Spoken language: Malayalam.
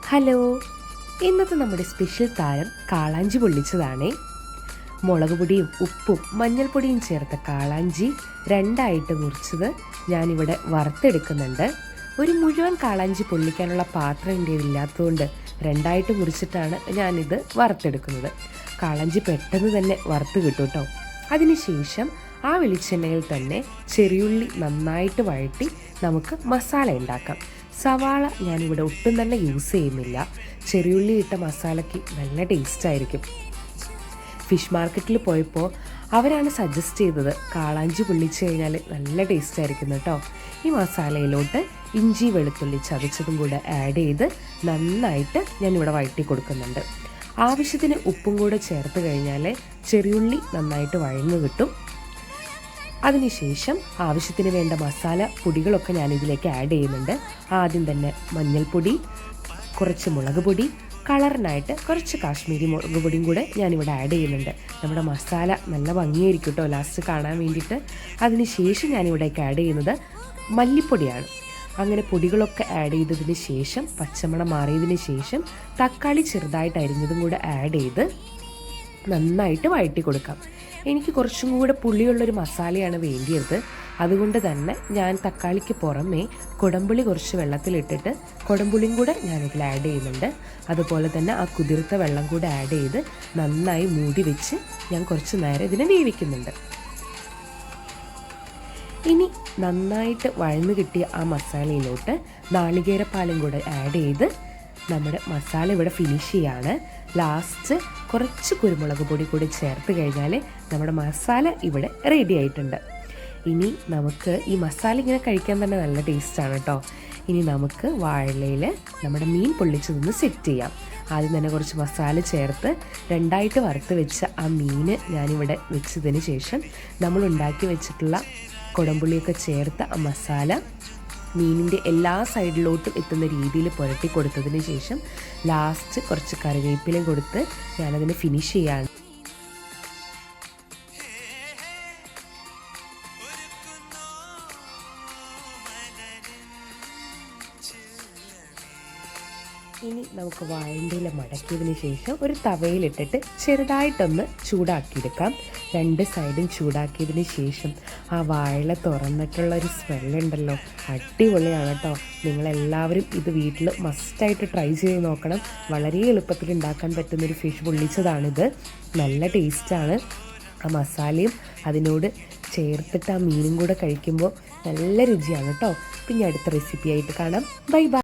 ഹലോ, ഇന്നത്തെ നമ്മുടെ സ്പെഷ്യൽ താരം കാളാഞ്ചി പൊള്ളിച്ചതാണേ. മുളക് പൊടിയും ഉപ്പും മഞ്ഞൾപ്പൊടിയും ചേർത്ത കാളാഞ്ചി രണ്ടായിട്ട് മുറിച്ചത് ഞാനിവിടെ വറുത്തെടുക്കുന്നുണ്ട്. ഒരു മുഴുവൻ കാളാഞ്ചി പൊള്ളിക്കാനുള്ള പാത്രം എൻ്റെ ഇല്ലാത്തതുകൊണ്ട് രണ്ടായിട്ട് മുറിച്ചിട്ടാണ് ഞാനിത് വറുത്തെടുക്കുന്നത്. കാളാഞ്ചി പെട്ടെന്ന് തന്നെ വറുത്ത് കിട്ടും കേട്ടോ. അതിനുശേഷം ആ വെളിച്ചെണ്ണയിൽ തന്നെ ചെറിയുള്ളി നന്നായിട്ട് വഴറ്റി നമുക്ക് മസാല ഉണ്ടാക്കാം. സവാള ഞാനിവിടെ ഒട്ടും തന്നെ യൂസ് ചെയ്യുന്നില്ല. ചെറിയുള്ളി ഇട്ട മസാലയ്ക്ക് നല്ല ടേസ്റ്റായിരിക്കും. ഫിഷ് മാർക്കറ്റിൽ പോയപ്പോൾ അവരാണ് സജസ്റ്റ് ചെയ്തത് കാളാഞ്ചി പൊള്ളിച്ച് കഴിഞ്ഞാൽ നല്ല ടേസ്റ്റായിരിക്കും കേട്ടോ. ഈ മസാലയിലോട്ട് ഇഞ്ചി വെളുത്തുള്ളി ചതച്ചതും കൂടെ ആഡ് ചെയ്ത് നന്നായിട്ട് ഞാനിവിടെ വഴറ്റി കൊടുക്കുന്നുണ്ട്. ആവശ്യത്തിന് ഉപ്പും കൂടെ ചേർത്ത് കഴിഞ്ഞാൽ ചെറിയുള്ളി നന്നായിട്ട് വഴന്നു കിട്ടും. അതിനുശേഷം ആവശ്യത്തിന് വേണ്ട മസാല പൊടികളൊക്കെ ഞാനിതിലേക്ക് ആഡ് ചെയ്യുന്നുണ്ട്. ആദ്യം തന്നെ മഞ്ഞൾപ്പൊടി, കുറച്ച് മുളക് പൊടി, കളറിനായിട്ട് കുറച്ച് കാശ്മീരി മുളക് പൊടിയും കൂടെ ഞാനിവിടെ ആഡ് ചെയ്യുന്നുണ്ട്. നമ്മുടെ മസാല നല്ല ഭംഗിയായിരിക്കും കേട്ടോ ലാസ്റ്റ് കാണാൻ വേണ്ടിയിട്ട്. അതിനുശേഷം ഞാനിവിടേക്ക് ആഡ് ചെയ്യുന്നത് മല്ലിപ്പൊടിയാണ്. അങ്ങനെ പൊടികളൊക്കെ ആഡ് ചെയ്തതിന് ശേഷം പച്ചമണം മാറിയതിന് ശേഷം തക്കാളി ചെറുതായിട്ട് അരിഞ്ഞതും കൂടെ ആഡ് ചെയ്ത് നന്നായിട്ട് വഴറ്റി കൊടുക്കാം. എനിക്ക് കുറച്ചും കൂടെ പുളിയുള്ളൊരു മസാലയാണ് വേണ്ടിയത്. അതുകൊണ്ട് തന്നെ ഞാൻ തക്കാളിക്ക് പുറമേ കുടംപുളി കുറച്ച് വെള്ളത്തിലിട്ടിട്ട് കുടംപുളിയും കൂടെ ഞാനിതിൽ ആഡ് ചെയ്യുന്നുണ്ട്. അതുപോലെ തന്നെ ആ കുതിർത്ത വെള്ളം കൂടെ ആഡ് ചെയ്ത് നന്നായി മൂടി വെച്ച് ഞാൻ കുറച്ച് നേരം ഇതിനെ വേവിക്കുന്നുണ്ട്. ഇനി നന്നായിട്ട് വഴന്നു കിട്ടിയ ആ മസാലയിലോട്ട് നാളികേരപ്പാലും കൂടെ ആഡ് ചെയ്ത് നമ്മുടെ മസാല ഇവിടെ ഫിനിഷ് ചെയ്യാണ്. ലാസ്റ്റ് കുറച്ച് കുരുമുളക് പൊടി കൂടി ചേർത്ത് കഴിഞ്ഞാൽ നമ്മുടെ മസാല ഇവിടെ റെഡി ആയിട്ടുണ്ട്. ഇനി നമുക്ക് ഈ മസാല ഇങ്ങനെ കഴിക്കാൻ തന്നെ നല്ല ടേസ്റ്റാണ് കേട്ടോ. ഇനി നമുക്ക് വാഴയിലയിൽ നമ്മുടെ മീൻ പൊള്ളിച്ചതൊന്ന് സെറ്റ് ചെയ്യാം. ആദ്യം തന്നെ കുറച്ച് മസാല ചേർത്ത് രണ്ടായിട്ട് വറുത്ത് വെച്ച ആ മീൻ ഞാനിവിടെ വെച്ചതിന് ശേഷം നമ്മൾ ഉണ്ടാക്കി വെച്ചിട്ടുള്ള കുടംപുളിയൊക്കെ ചേർത്ത ആ മസാല മീനിൻ്റെ എല്ലാ സൈഡിലോട്ടും എത്തുന്ന രീതിയിൽ പുരട്ടി കൊടുത്തതിന് ശേഷം ലാസ്റ്റ് കുറച്ച് കറിവേപ്പിലയും കൊടുത്ത് ഞാനതിന് ഫിനിഷ് ചെയ്യാണ്. ഇനി നമുക്ക് വാഴൻ്റെ ഇല മടക്കിയതിന് ശേഷം ഒരു തവയിലിട്ടിട്ട് ചെറുതായിട്ടൊന്ന് ചൂടാക്കിയെടുക്കാം. രണ്ട് സൈഡും ചൂടാക്കിയതിന് ശേഷം ആ വാഴ തുറന്നിട്ടുള്ള ഒരു സ്മെല്ലുണ്ടല്ലോ, അടിപൊളിയാണ് കേട്ടോ. നിങ്ങളെല്ലാവരും ഇത് വീട്ടിൽ മസ്റ്റായിട്ട് ട്രൈ ചെയ്ത് നോക്കണം. വളരെ എളുപ്പത്തിൽ ഉണ്ടാക്കാൻ പറ്റുന്നൊരു ഫിഷ് പൊള്ളിച്ചതാണിത്. നല്ല ടേസ്റ്റാണ്. ആ മസാലയും അതിനോട് ചേർത്തിട്ട് ആ മീനും കൂടെ കഴിക്കുമ്പോൾ നല്ല രുചിയാണ് കേട്ടോ. പിന്നെ അടുത്ത റെസിപ്പി ആയിട്ട് കാണാം. Bye bye.